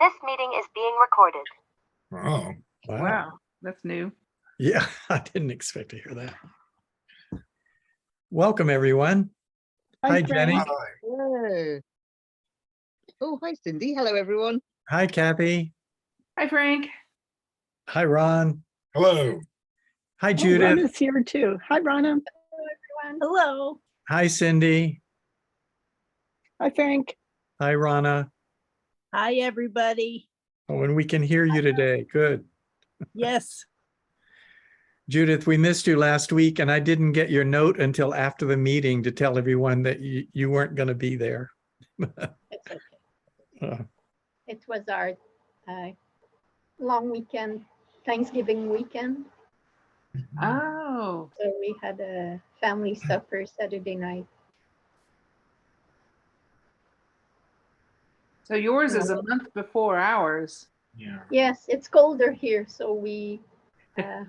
This meeting is being recorded. Oh, wow. Wow, that's new. Yeah, I didn't expect to hear that. Welcome, everyone. Hi, Jenny. Hello. Oh, hi, Cindy. Hello, everyone. Hi, Kathy. Hi, Frank. Hi, Ron. Hello. Hi, Judith. Rana's here too. Hi, Rana. Hello, everyone. Hello. Hi, Cindy. Hi, Frank. Hi, Rana. Hi, everybody. Oh, and we can hear you today. Good. Yes, Judith, we missed you last week, and I didn't get your note until after the meeting to tell everyone that you weren't going to be there. It's okay. Uh, It was our long weekend, Thanksgiving weekend. Oh, So we had a family supper Saturday night. so yours is a month before ours. Yeah. Yes, it's colder here, so we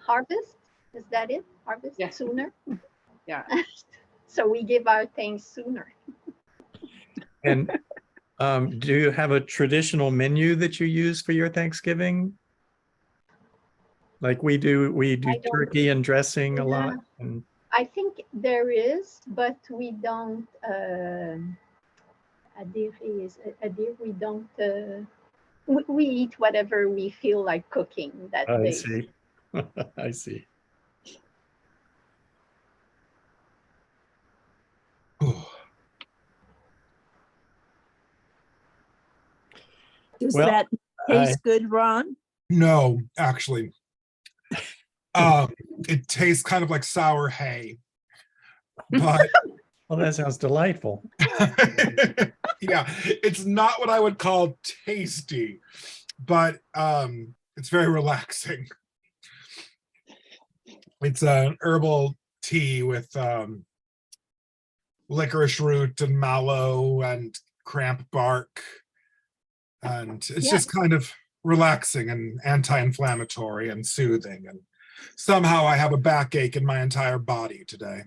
harvest. Is that it? Harvest Yeah. sooner. Yeah. So we give our things sooner. And do you have a traditional menu that you use for your Thanksgiving? Like we do I don't- turkey and dressing a lot. Yeah. And I think there is, but we don't. We don't. We eat whatever we feel like cooking that I day. see. I see. does Well, that taste good, Ron? No, actually. It tastes kind of like sour hay. But Well, that sounds delightful. yeah, it's not what I would call tasty, but it's very relaxing. It's an herbal tea with licorice root and mallow and cramp bark. And it's Yeah. just kind of relaxing and anti-inflammatory and soothing. And somehow I have a backache in my entire body today.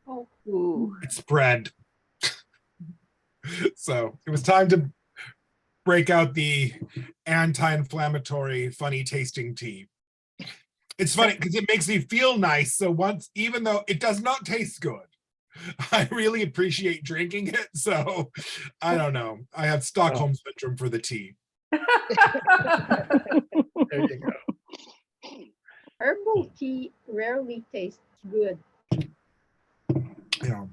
Oh, Ooh. It spread. So it was time to break out the anti-inflammatory, funny tasting tea. It's funny because it makes me feel nice. So even though it does not taste good, I really appreciate drinking it. So I don't know. I have Stockholm syndrome for the tea. There you go. herbal tea rarely tastes good. You know,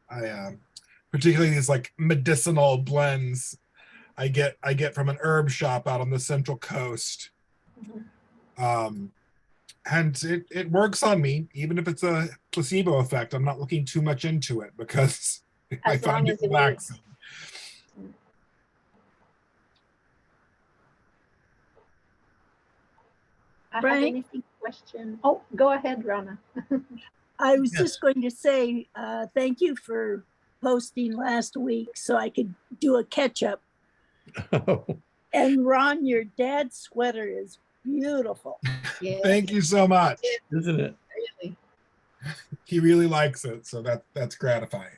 I particularly these like medicinal blends I get from an herb shop out on the Central Coast. And it works on me, even if it's a placebo effect. I'm not looking too much into it because I As long find it as it relaxing. I have Frank? anything question? Oh, go ahead, Rana. I was Yes. just going to say, thank you for posting last week so I could do a catch up. And Ron, your dad's sweater is beautiful. Yes, Thank you so much. Isn't it? really. He really likes it, so that's gratifying.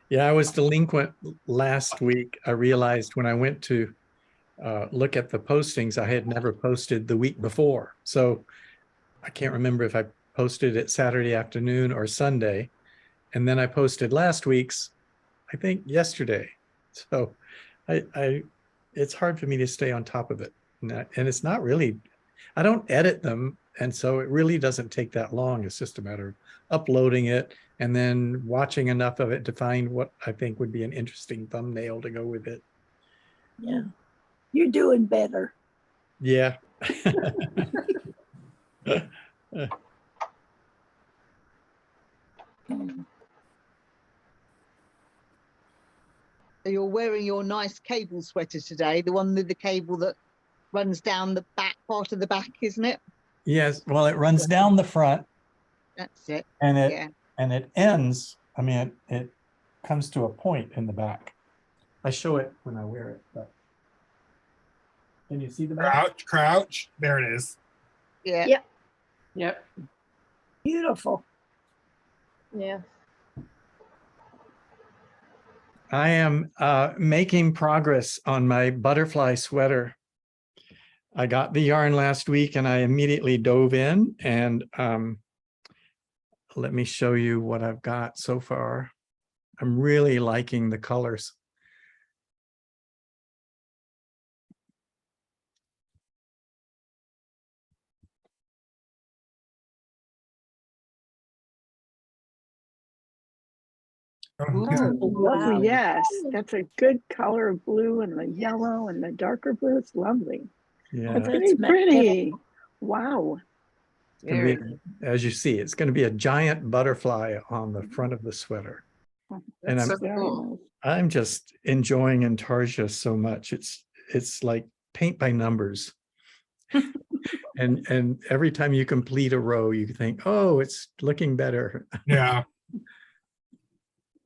Yeah, I was delinquent last week. I realized when I went to look at the postings, I had never posted the week before. So I can't remember if I posted it Saturday afternoon or Sunday. And then I posted last week's, I think yesterday. So it's hard for me to stay on top of it. And it's not really, I don't edit them. And so it really doesn't take that long. It's just a matter of uploading it and then watching enough of it to find what I think would be an interesting thumbnail to go with it. Yeah, you're doing better. Yeah. So you're wearing your nice cable sweater today, the one with the cable that runs down the back part of the back, isn't it? Yes, well, it runs down the front That's it. and Yeah. it ends. I mean, it comes to a point in the back. I show it when I wear it, but can you see the back? Crouch, crouch. There it is. Yeah. Yeah. Yep. Beautiful. Yeah. I am making progress on my butterfly sweater. I got the yarn last week and I immediately dove in, and let me show you what I've got so far. I'm really liking the colors. Oh, yeah. Oh, wow. Oh, yes, that's a good color of blue and the yellow and the darker blue. It's lovely. Yeah, It's That's very magnificent. pretty. Wow. it's gonna be, as you see, it's going to be a giant butterfly on the front of the sweater. And That's so Very cool. nice. I'm just enjoying Intarsia so much. It's like paint by numbers. And every time you complete a row, you think, oh, it's looking better. Yeah.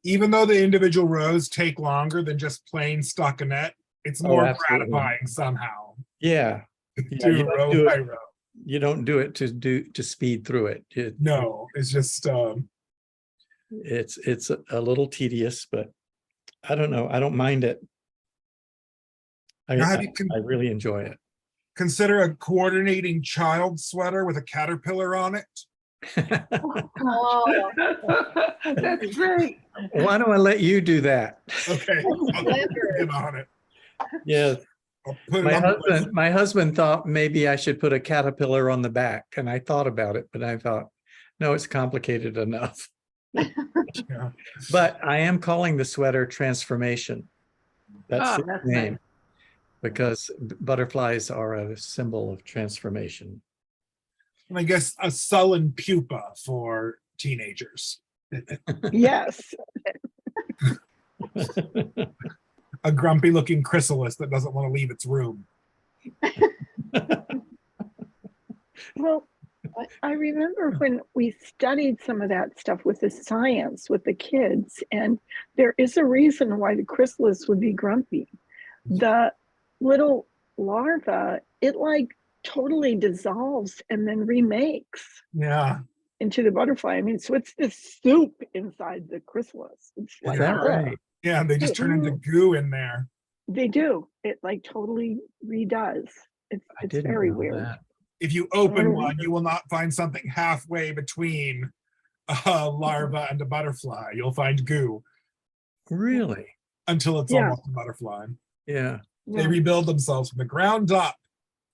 Even though the individual rows take longer than just plain stockinette, it's Oh, more absolutely. gratifying somehow. Yeah. Yeah, Do row by row. You don't do it to speed through it. No, it's just It's a little tedious, but I don't know. I don't mind it. Now, have you I really enjoy it. consider a coordinating child sweater with a caterpillar on it? Oh, That's great. Why don't I let you do that? Okay, I'll get on it. Yes. I'll put it on the list. My husband thought maybe I should put a caterpillar on the back, and I thought about it, but I thought, no, it's complicated enough. Yeah. But I am calling the sweater Transformation. That's Oh, the that's name, nice. because butterflies are a symbol of transformation. And I guess a sullen pupa for teenagers. Yes. A grumpy looking chrysalis that doesn't want to leave its room. Well, I remember when we studied some of that stuff with the science with the kids, and there is a reason why the chrysalis would be grumpy. The little larva, it like totally dissolves and then remakes Yeah. into the butterfly. I mean, so it's this soup inside the chrysalis. It's like, Is that ugh. right? Yeah, they just turn into goo in there. They do. It like totally redoes. I It's didn't very know weird. that. If you open Oh. one, you will not find something halfway between a larva and a butterfly. You'll find goo Really? until it's Yeah. almost a butterfly. Yeah. They Yeah. rebuild themselves from the ground up.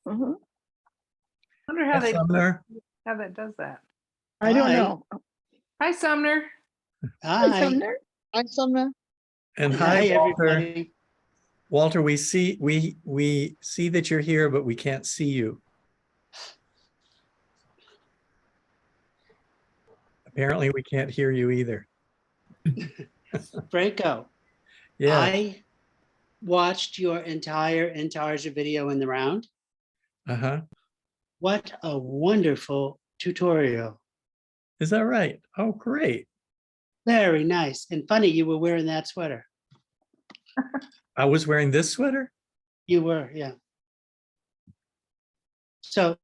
Mhm. I wonder how Sumner? how that does that. I don't Hi. know. Hi, Sumner. Hi, Hi, Sumner. I'm Sumner. And hi, hi, Walter. everybody. Walter, we see that you're here, but we can't see you. Apparently, we can't hear you either. Phrancko, Yeah. I watched your entire Intarsia video in the round. Uh-huh. What a wonderful tutorial. Is that right? Oh, great. Very nice. And funny, you were wearing that sweater. I was wearing this sweater? You were, yeah. So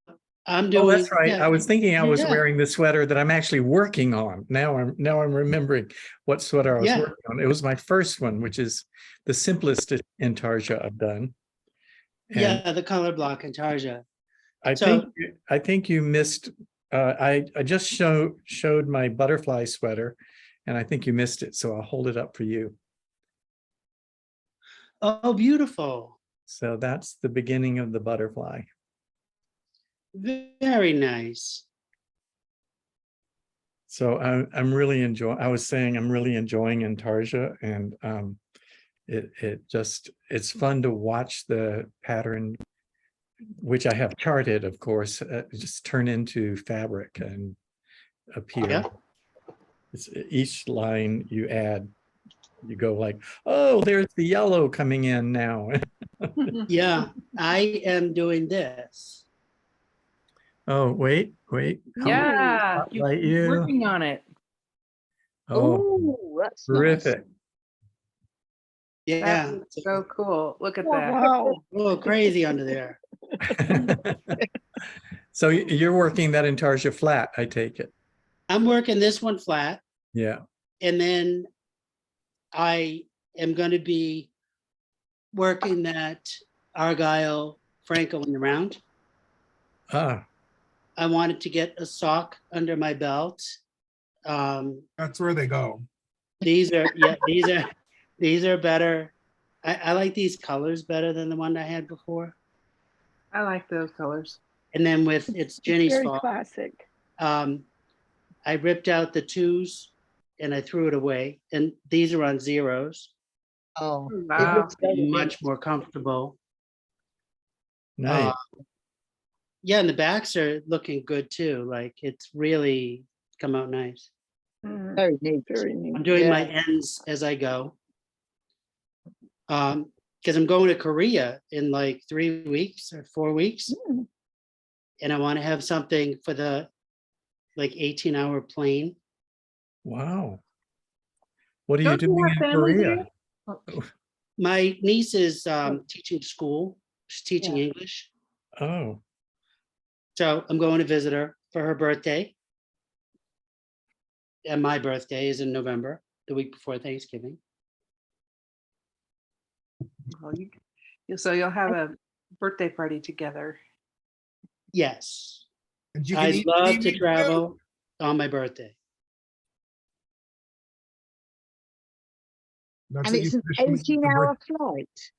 I'm Oh, doing. that's right. yeah, I was thinking I was Yeah. wearing the sweater that I'm actually working on. Now I'm remembering what sweater I was Yeah. working on. It was my first one, which is the simplest Intarsia I've done. And Yeah, the color block Intarsia. I think you missed. I just showed my butterfly sweater, and I think you missed it. So I'll hold it up for you. Oh, beautiful. So that's the beginning of the butterfly. Very nice. So I'm really enjoying. I was saying I'm really enjoying Intarsia, and it's fun to watch the pattern, which I have charted, of course, just turn into fabric and appear. Yeah. It's each line you add, you go like, oh, there's the yellow coming in now. Yeah, I am doing this. Oh, wait. Yeah, Spotlight he's you. working on it. Oh, Oh, that's nice. terrific. Yeah. That's so cool. Look at Oh, that. wow. Oh, crazy under there. So you're working that Intarsia flat, I take it. I'm working this one flat, Yeah. and then I am going to be working that Argyle Phrancko in the round. Ah, I wanted to get a sock under my belt. That's where they go. These are better. I like these colors better than the one I had before. I like those colors. And then with it's It's Jenny's very fault. classic. I ripped out the 2s and I threw it away. And these are on 0s. Oh, it Wow. looks very Much good. more comfortable. nice. Yeah, and the backs are looking good too. Like it's really come out nice. Mm, Very neat. very neat. I'm doing my Yeah. ends as I go. Because I'm going to Korea in like 3 weeks or 4 weeks. Mm, And I want to have something for the like 18-hour plane. Wow. What are you Don't you doing have in family Korea? there? My niece is teaching school. She's teaching Yeah. English. Oh, So I'm going to visit her for her birthday. And my birthday is in November, the week before Thanksgiving. Well, so you'll have a birthday party together. Yes. And you can I'd eat love to evening too. travel on my birthday. That's And what you it's an traditionally eat for 18-hour flight.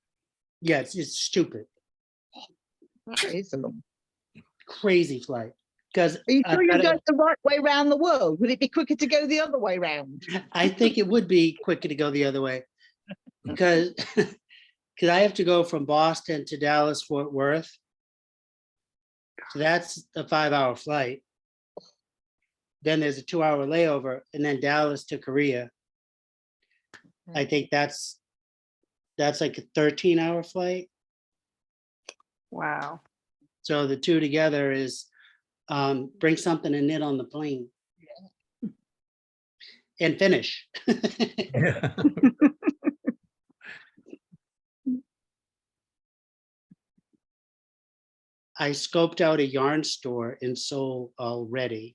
Yeah, it's stupid. That is a long. Crazy flight. Because Are you sure you're going the right way around the world? Would it be quicker to go the other way round? I think it would be quicker to go the other way. Because I have to go from Boston to Dallas, Fort Worth. So that's a 5-hour flight. Then there's a 2-hour layover and then Dallas to Korea. I think that's like a 13-hour flight. Wow. So the two together is bring something and knit on the plane. And finish. yeah. I scoped out a yarn store in Seoul already.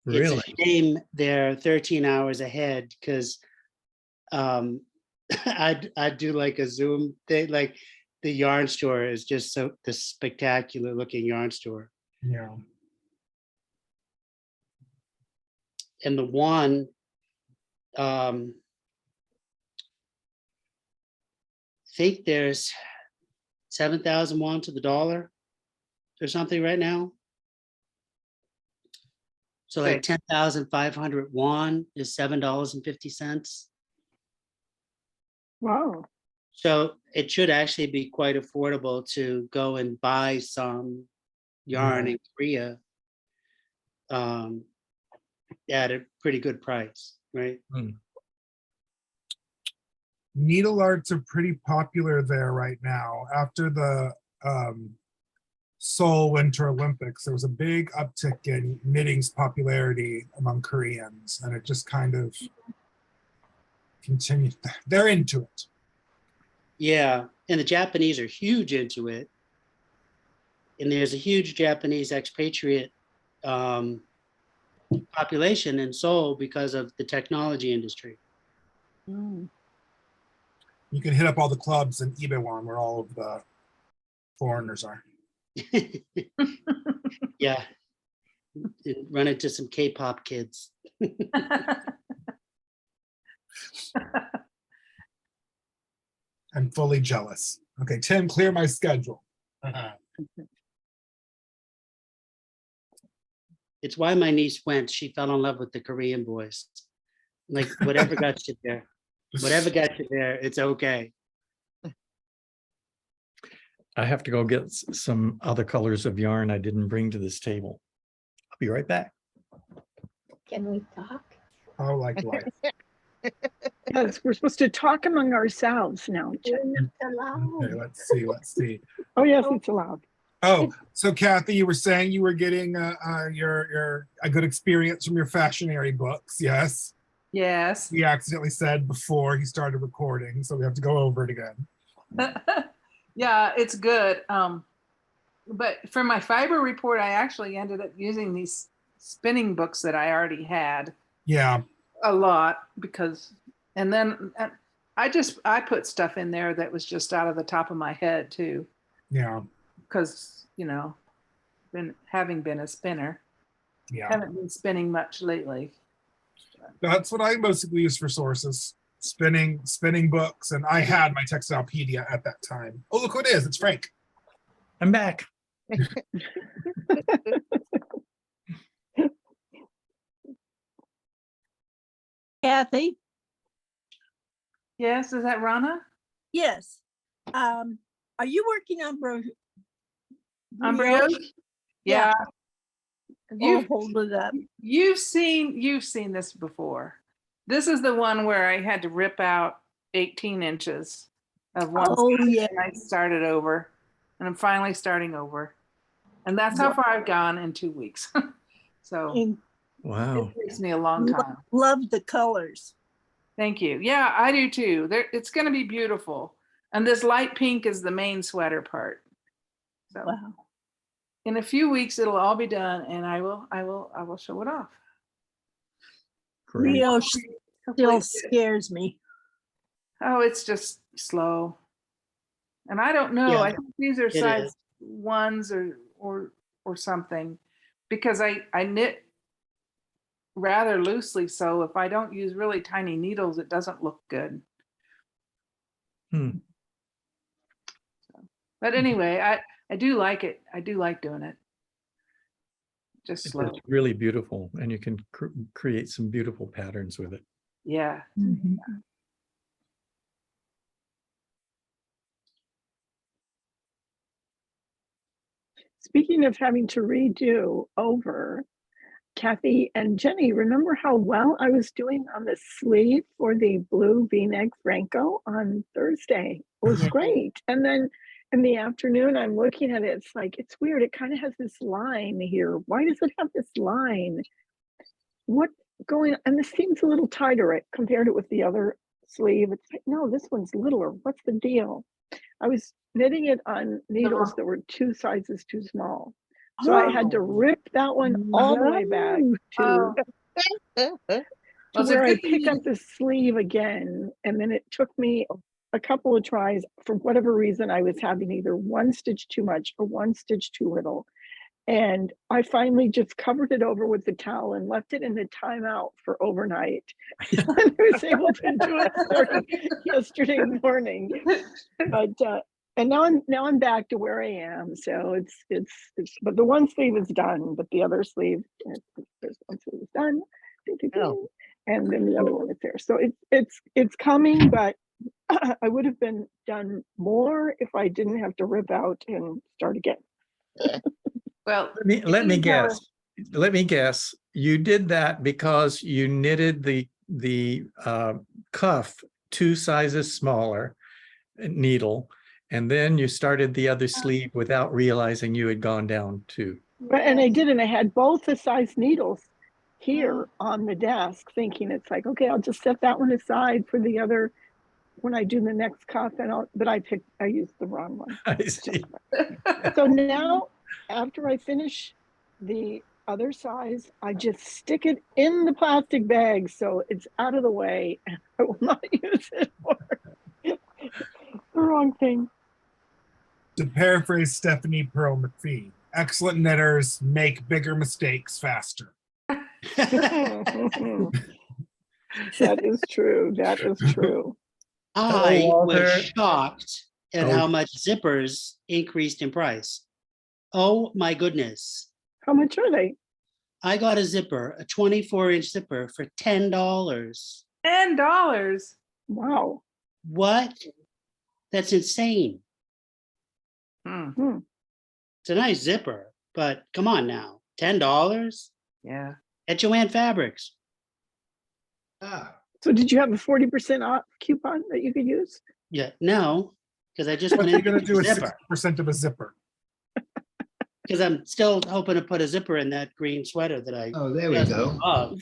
Really? It's a shame they're 13 hours ahead because I'd do like a Zoom thing. Like the yarn store is just so this spectacular looking yarn store. Yeah. And the one think there's 7,000 won to the dollar or something right now. So like 10,500 won is $7.50. wow. So it should actually be quite affordable to go and buy some yarn in Korea at a pretty good price, right? Needle arts are pretty popular there right now. After the Seoul Winter Olympics, there was a big uptick in knitting's popularity among Koreans, and it just kind of continued. They're into it. Yeah, and the Japanese are huge into it. And there's a huge Japanese expatriate population in Seoul because of the technology industry. Mm. You can hit up all the clubs in Ibewan where all of the foreigners are. Yeah, run into some K-pop kids. I'm fully jealous. Okay, Tim, clear my schedule. It's why my niece went. She fell in love with the Korean boys. Like whatever got you there, it's okay. I have to go get some other colors of yarn I didn't bring to this table. I'll be right back. Can we talk? Oh, like life. Yes, we're supposed to talk among ourselves now. You're not allowed. Okay, let's see. Oh, yes, it's allowed. Oh, so Kathy, you were saying you were getting your a good experience from your fashionary books, yes? Yes. We accidentally said before he started recording, so we have to go over it again. Yeah, it's good. But for my fiber report, I actually ended up using these spinning books that I already had Yeah. a lot because, and then I put stuff in there that was just out of the top of my head too, Yeah. because having been a spinner, Yeah. haven't been spinning much lately. That's what I mostly use for sources. Spinning books, and I had my Textilepedia at that time. Oh, look who it is. It's Frank. I'm back. Kathy? Yes, is that Rana? Yes. Are you working on On brioche? brioche? Yeah. Oh, hold it up. You've seen this before. This is the one where I had to rip out 18 inches of one Oh, side, yeah. and I started over, and I'm finally starting over. And that's how far I've gone in 2 weeks. So And Wow. it takes me a long time. love the colors. Thank you. Yeah, I do too. It's going to be beautiful. And this light pink is the main sweater part. So Wow. in a few weeks, it'll all be done, and I will show it off. Great. Brioche Hopefully still scares me. Oh, it's just slow. And I don't know. Yeah, I think these are it size is. ones or something, because I knit rather loosely. So if I don't use really tiny needles, it doesn't look good. Hmm. But anyway, I do like it. I do like doing it. Just slow. It's really beautiful, and you can create some beautiful patterns with it. Yeah. Mhm. Speaking of having to redo over, Kathy and Jenny, remember how well I was doing on the sleeve for the blue V-neck Phrancko on Thursday? It was Yeah. great. And then in the afternoon, I'm looking at it. It's like, it's weird. It kind of has this line here. Why does it have this line? What going, and this seems a little tighter. I compared it with the other sleeve. It's like, no, this one's littler. What's the deal? I was knitting it on needles that were 2 sizes too small. So I had to rip that one all the way back to, Well, to it's a where I good pick thing up the sleeve again. And then it took me a couple of tries. For whatever reason, I was having either one stitch too much or one stitch too little. And I finally just covered it over with the towel and left it in the timeout for overnight. And I was able to do it starting yesterday morning. But and now I'm back to where I am. So it's but the one sleeve is done, but the other sleeve, there's one sleeve is done, Oh. and then the other one is there. So it's coming, but I would have been done more if I didn't have to rip out and start again. well, Let me guess. You did that because you knitted the cuff 2 sizes smaller needle, and then you started the other sleeve without realizing you had gone down 2. And I did, and I had both the size needles here on the desk, thinking it's like, okay, I'll just set that one aside for the other when I do the next cuff, but I used the wrong one. I see. So now, after I finish the other size, I just stick it in the plastic bag so it's out of the way. I will not use it for the wrong thing. To paraphrase Stephanie Pearl McPhee, excellent knitters make bigger mistakes faster. That is true. That is true. I Walter. was shocked at Oh. how much zippers increased in price. Oh my goodness. How much are they? I got a zipper, a 24-inch zipper for $10. $10. Wow. What? That's insane. Hmm. It's a nice zipper, but come on now, $10 Yeah. at Joanne Fabrics. So did you have a 40% off coupon that you could use? Yeah, no, because I just What went are you going to do a with zipper 60% of a zipper? because I'm still hoping to put a zipper in that green sweater that I Oh, there we just go. love.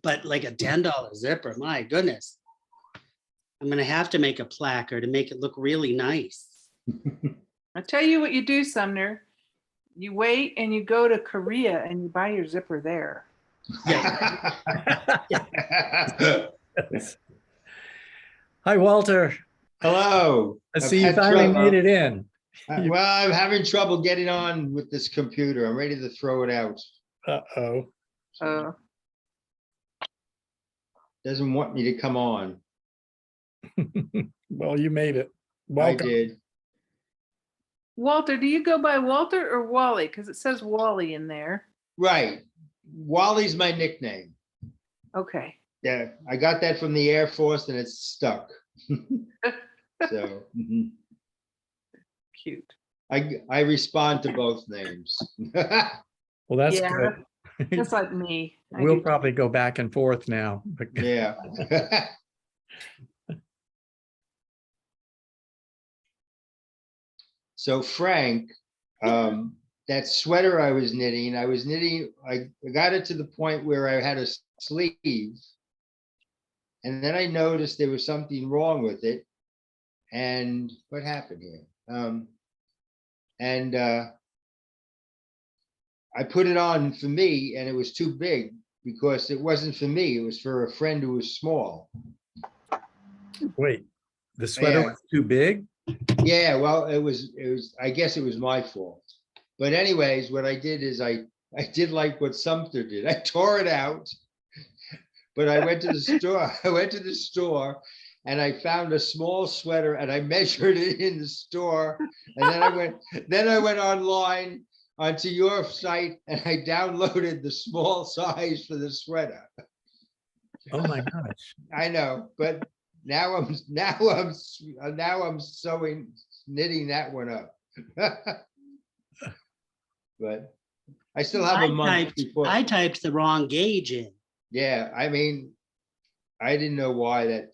But like a $10 zipper, my goodness. I'm gonna have to make a placard to make it look really nice. I'll tell you what you do, Sumner. You wait and you go to Korea and you buy your zipper there. Yes. Hi, Walter. Hello. I I've see you had finally trouble. made it in. Well, I'm having trouble getting on with this computer. I'm ready to throw it out. Uh-oh. Doesn't want me to come on. Well, you made it. I Welcome. did. Walter, do you go by Walter or Wally? Because it says Wally in there. Right. Wally's my nickname. Okay. Yeah, I got that from the Air Force and it's stuck. So Cute. I respond to both names. Well, that's Yeah. good. Just like me. I We'll do too. probably go back and forth now. Yeah. So Frank, that sweater I was knitting, I got it to the point where I had a sleeve. And then I noticed there was something wrong with it. And what happened here? I put it on for me and it was too big because it wasn't for me. It was for a friend who was small. Wait, the sweater Yeah. was too big? Yeah, well, I guess it was my fault. But anyways, what I did is I did like what Sumter did. I tore it out, but I went to the store. I went to the store and I found a small sweater and I measured it in the store. And then I went online onto your site and I downloaded the small size for the sweater. Oh my gosh. I know, but now I'm knitting that one up. But I still have a month before. I typed the wrong gauge in. Yeah, I mean, I didn't know why that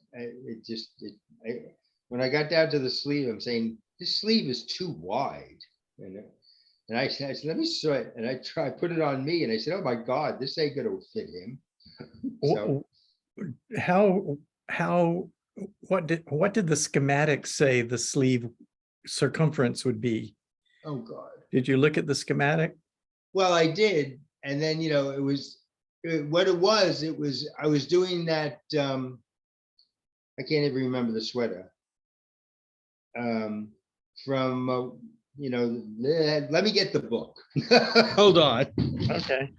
when I got down to the sleeve, I'm saying this sleeve is too wide. And I said, let me sew it. And I put it on me and I said, oh my God, this ain't gonna fit him. So What did the schematic say the sleeve circumference would be? oh God. Did you look at the schematic? Well, I did. And then, I was doing that. I can't even remember the sweater. Let me get the book. Hold on. Okay.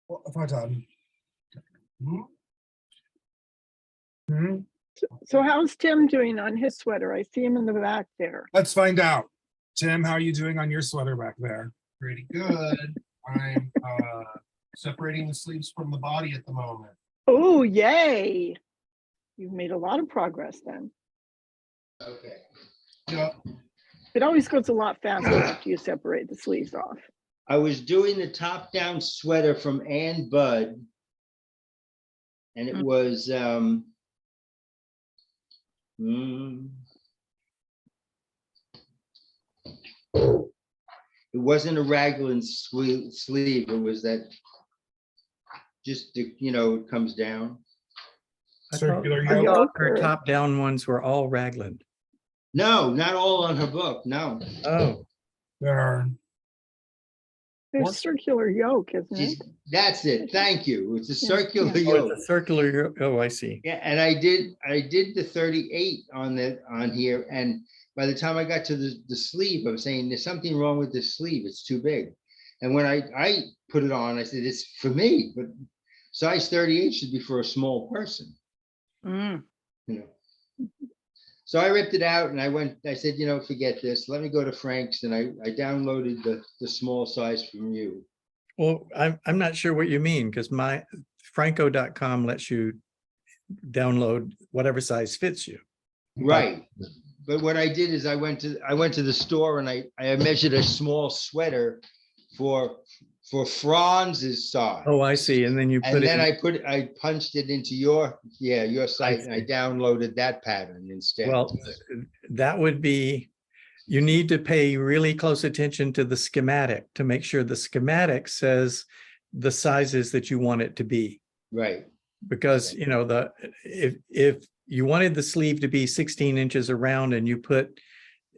Well, if I done. So how's Tim doing on his sweater? I see him in the back there. Let's find out. Tim, how are you doing on your sweater back there? Pretty good. I'm separating the sleeves from the body at the moment. Oh, yay. You've made a lot of progress then. Okay. Yeah. It always goes a lot faster after you separate the sleeves off. I was doing the top-down sweater from Ann Budd. And it was it wasn't a raglan sleeve. It was that just it comes down. Circular I yoke. thought her top down ones were all raglan. No, not all on her book. No. Oh, There. There's circular yoke, isn't it? That's it. Thank you. It's a circular oh, yoke. it's a circular yoke. Oh, I see. Yeah, and I did the 38 on here, and by the time I got to the sleeve, I was saying there's something wrong with this sleeve. It's too big. And when I put it on, I said it's for me, but size 38 should be for a small person. So I ripped it out and I said, forget this. Let me go to Frank's, and I downloaded the small size from you. Well, I'm not sure what you mean, because my Phrancko.com lets you download whatever size fits you. Right. But what I did is I went to the store and I measured a small sweater for Franz's size. Oh, I see. And then you put I punched it into your site and I downloaded that pattern instead. Well, that would be, you need to pay really close attention to the schematic to make sure the schematic says the sizes that you want it to be. Right. Because, if you wanted the sleeve to be 16 inches around and you put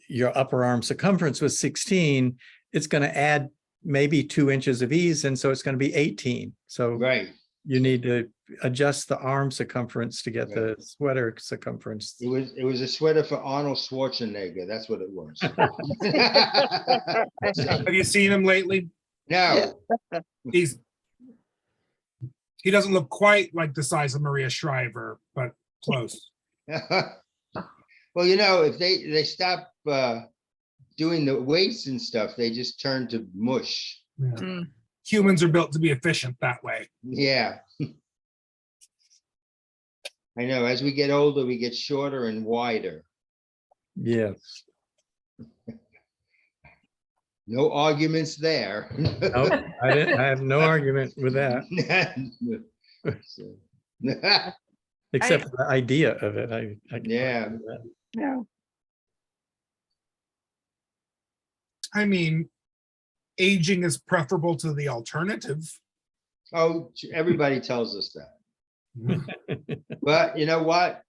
your upper arm circumference was 16, it's going to add maybe 2 inches of ease. And so it's going to be 18. So Right. you need to adjust the arm circumference to get Right. the sweater circumference. It was a sweater for Arnold Schwarzenegger. That's what it was. Have you seen him lately? No. He doesn't look quite like the size of Maria Shriver, but close. Well, you know, if they stop doing the weights and stuff, they just turn to mush. Yeah. Humans are built to be efficient that way. Yeah. I know. As we get older, we get shorter and wider. Yes. No arguments there. Nope, I have no argument with that, except for the idea of it. I Yeah. Yeah. I mean, aging is preferable to the alternative. Oh, everybody tells us that. But you know what?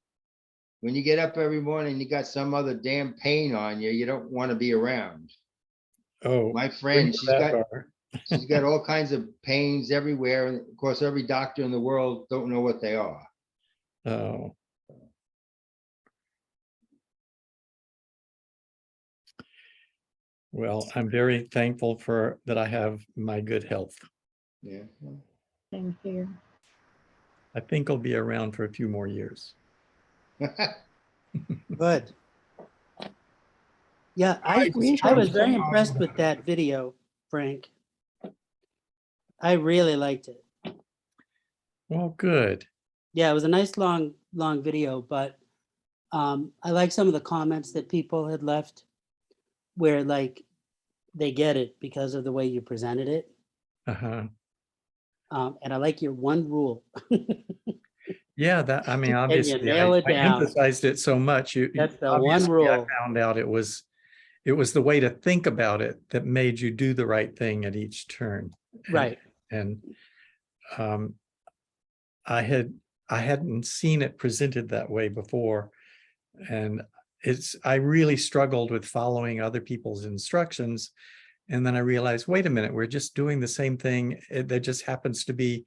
When you get up every morning, you got some other damn pain on you, you don't want to be around. Oh, My friend, she's got she's all kinds of pains everywhere. And of course, every doctor in the world don't know what they are. Oh. Well, I'm very thankful for that I have my good health. Yeah. Thank you. I think I'll be around for a few more years. Good. Yeah, I was very impressed with that video, Frank. I really liked it. Well, good. Yeah, it was a nice long video, but I like some of the comments that people had left where like they get it because of the way you presented it. Uh-huh. And I like your one rule. Yeah, that I mean, And you obviously, nail it I down. emphasized it so much. That's the one Obviously, rule. I found out it was the way to think about it that made you do the right thing at each turn. Right. And I hadn't seen it presented that way before. And I really struggled with following other people's instructions. And then I realized, wait a minute, we're just doing the same thing. There just happens to be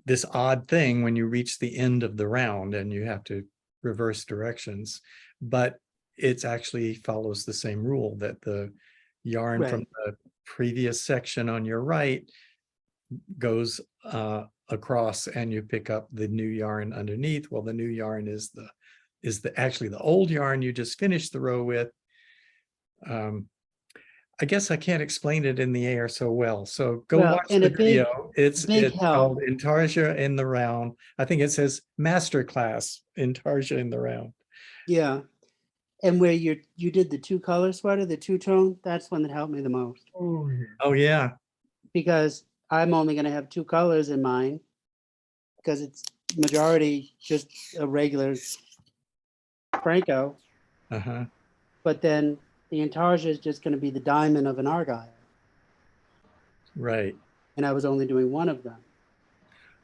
this odd thing when you reach the end of the round and you have to reverse directions, but it actually follows the same rule that the yarn from the previous section on your right goes across and you pick up the new yarn underneath. Well, the new yarn is actually the old yarn you just finished the row with. I guess I can't explain it in the air so well. So go watch the video. It's called Intarsia in the Round. I think it says Masterclass Intarsia in the Round. Yeah. And where you did the 2-color sweater, the 2-tone, that's one that helped me the most. Oh yeah. Because I'm only going to have 2 colors in mine because it's majority just a regular Phrancko. Uh-huh. But then the Intarsia is just going to be the diamond of an Argyle. Right. And I was only doing one of them.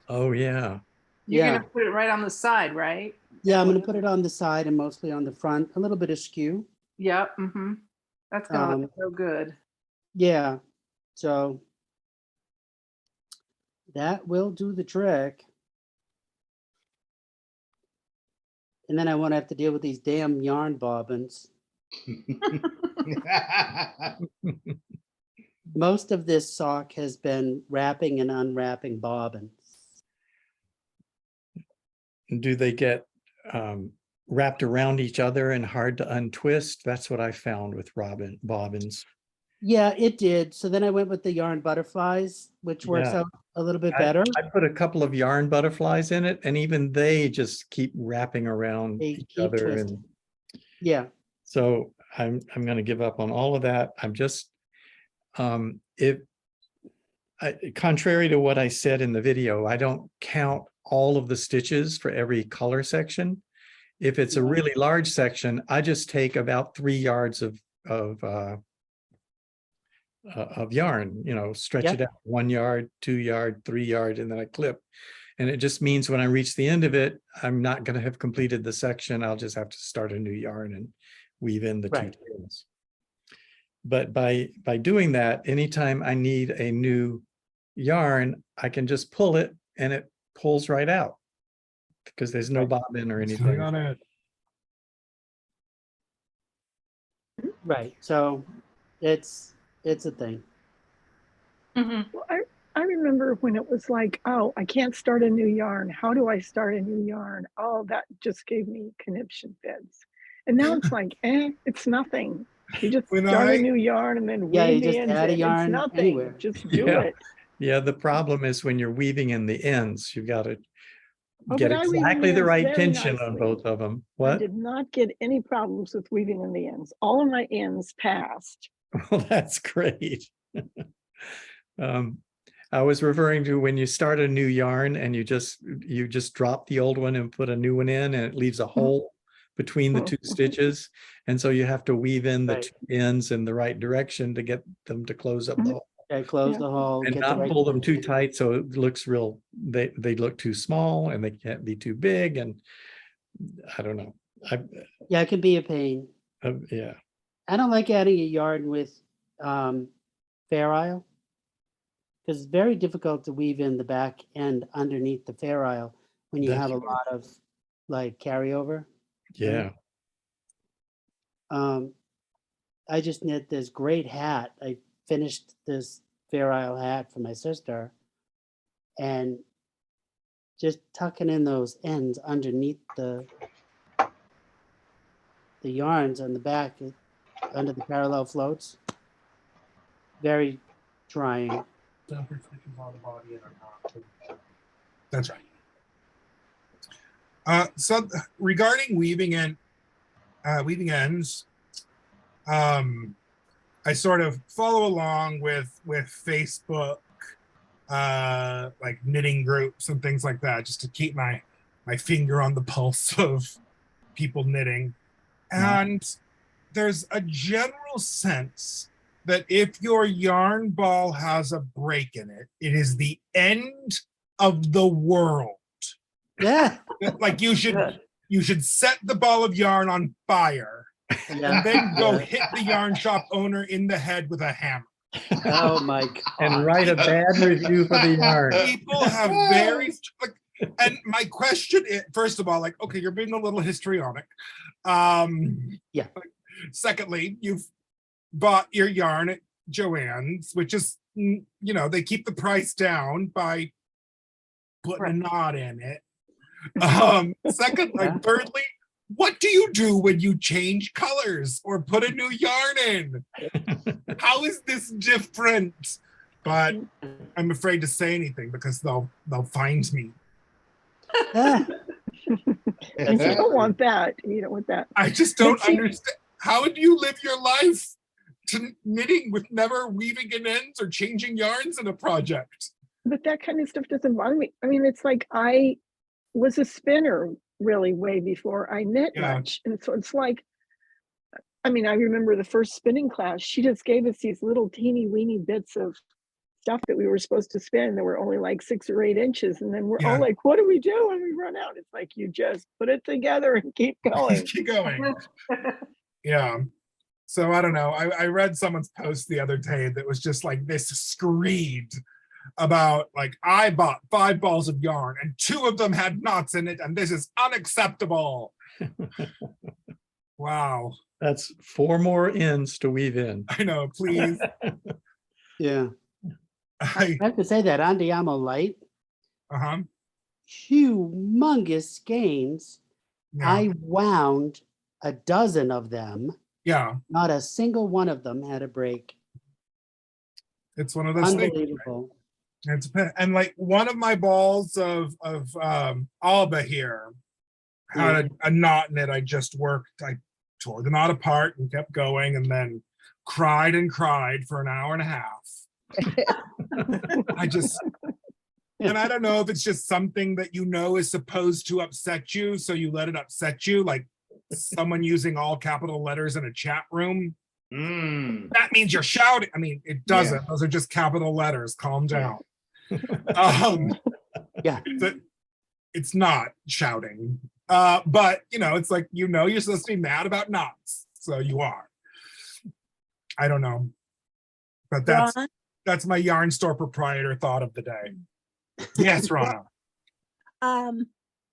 Oh yeah. You're going to put it right on the side, right? Yeah, I'm going to put it on the side and mostly on the front, a little bit askew. Yep. Mm-hmm. That's going to look so good. Yeah. So that will do the trick. And then I won't have to deal with these damn yarn bobbins. Most of this sock has been wrapping and unwrapping bobbins. Do they get wrapped around each other and hard to untwist? That's what I found with bobbins. Yeah, it did. So then I went with the yarn butterflies, which works out a little bit better. I put a couple of yarn butterflies in it, and even they just keep wrapping around each other. Twisting. Yeah. So I'm going to give up on all of that. I'm just contrary to what I said in the video, I don't count all of the stitches for every color section. If it's a really large section, I just take about 3 yards of yarn, stretch it out 1 yard, 2 yard, 3 yard, and then I clip. And it just means when I reach the end of it, I'm not going to have completed the section. I'll just have to start a new yarn and weave in the two Right. tails. But by doing that, anytime I need a new yarn, I can just pull it and it pulls right out because there's no bobbin or It's anything. on it. Right. So it's a thing. Mhm. Well, I remember when it was like, oh, I can't start a new yarn. How do I start a new yarn? Oh, that just gave me conniption fits. And now it's like, it's nothing. You just When start I- a new yarn and then Yeah, you weave the just ends add a in. yarn It's nothing. anywhere. Just do Yeah. it. Yeah, the problem is when you're weaving in the ends, you've got to Oh, get but I weave in exactly the ends right very tension on nicely. both of them. I What? did not get any problems with weaving in the ends. All of my ends passed. Well, that's great. I was referring to when you start a new yarn and you just drop the old one and put a new one in, and it leaves a hole between the two stitches. And so you have to weave in the Right. two ends in the right direction to get them to close up the hole. Okay, close Yeah. the hole. And get the not right pull them too dimension. tight so it looks real, they look too small and they can't be too big. And I don't know. Yeah, it can be a pain. Yeah. I don't like adding a yarn with Fair Isle because it's very difficult to weave in the back end underneath the Fair Isle when you have a lot of like carryover. Yeah. I just knit this great hat. I finished this Fair Isle hat for my sister, and just tucking in those ends underneath the yarns on the back under the parallel floats. Very trying. Separate stitches on the body and are not. That's right. So regarding weaving ends, I sort of follow along with Facebook, like knitting groups and things like that, just to keep my finger on the pulse of people knitting. And there's a general sense that if your yarn ball has a break in it, it is the end of the world. Yeah. Like you should set the ball of yarn on fire Yeah. and then go Yeah. hit the yarn shop owner in the head with a hammer. Oh my God. And write a bad review for the yarn. People have very, like, and my question is, first of all, like, okay, you're being a little histrionic. Yeah. Secondly, you've bought your yarn at Joann's, which is, they keep the price down by putting a knot in it. Second, like, thirdly, what do you do when you change colors or put a new yarn in? How is this different? But I'm afraid to say anything because they'll find me. And you don't want that. You don't want that. I just don't understand. How do you live your life to knitting with never weaving in ends or changing yarns in a project? But that kind of stuff doesn't bother me. I mean, it's like I was a spinner really way before I knit much. And so it's like, I mean, I remember the first spinning class, she just gave us these little teeny weeny bits of stuff that we were supposed to spin that were only like 6 or 8 inches. And then we're all like, what do we do when we run out? It's like, you just put it together and keep going. Keep going. Yeah. So I don't know. I read someone's post the other day that was just like this screed about like, I bought 5 balls of yarn and 2 of them had knots in it and this is unacceptable. Wow. That's 4 more ends to weave in. I know, please. Yeah. I have to say that Andiamo light, humongous skeins. Yeah. I wound a dozen of them. Yeah. Not a single one of them had a break. It's one of those things. Unbelievable. And like one of my balls of Alba here had a knot in it. I just worked. I tore the knot apart and kept going, and then cried and cried for an hour and a half. And I don't know if it's just something that is supposed to upset you, so you let it upset you, like someone using all capital letters in a chat room. That means you're shouting. I mean, it doesn't. Those are just capital letters. Calm down. Yeah. It's not shouting. But it's like, you're supposed to be mad about knots. So you are. I don't know. But Ron, that's my yarn store proprietor thought of the day. Yes, Rana.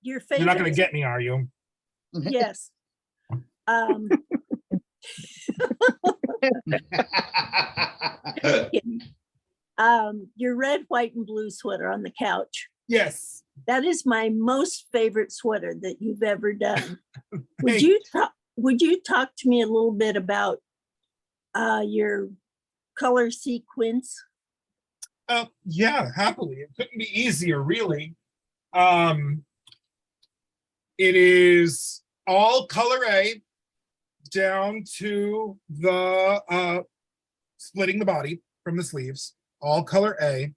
your You're not gonna favorite, get me, are you? yes. Your red, white, and blue sweater on the couch. Yes. That is my most favorite sweater that you've ever done. Would you talk to me a little bit about your color sequence? Yeah, happily. It couldn't be easier, really. It is all color A down to the splitting the body from the sleeves, all color A.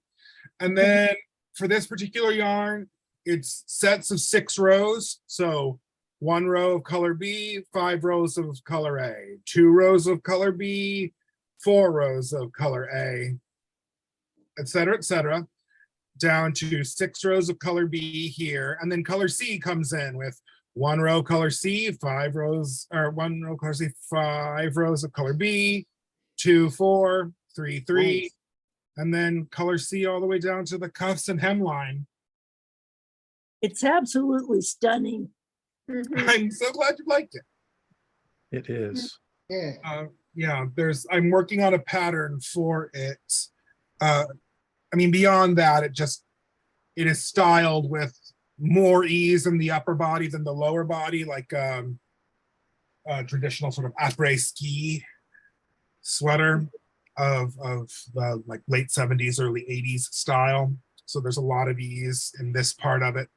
And then for this particular yarn, it's sets of 6 rows. So 1 row of color B, 5 rows of color A, 2 rows of color B, 4 rows of color A, et cetera, down to 6 rows of color B here. And then color C comes in with 1 row color C, 5 rows, or 1 row color C, 5 rows of color B, 2, 4, 3, 3, Nice. and then color C all the way down to the cuffs and hemline. It's absolutely stunning. I'm so glad you liked it. It is. Yeah. Yeah, I'm working on a pattern for it. I mean, beyond that, it is styled with more ease in the upper body than the lower body, like a traditional sort of après ski sweater of the like late 70s, early 80s style. So there's a lot of ease in this part of it,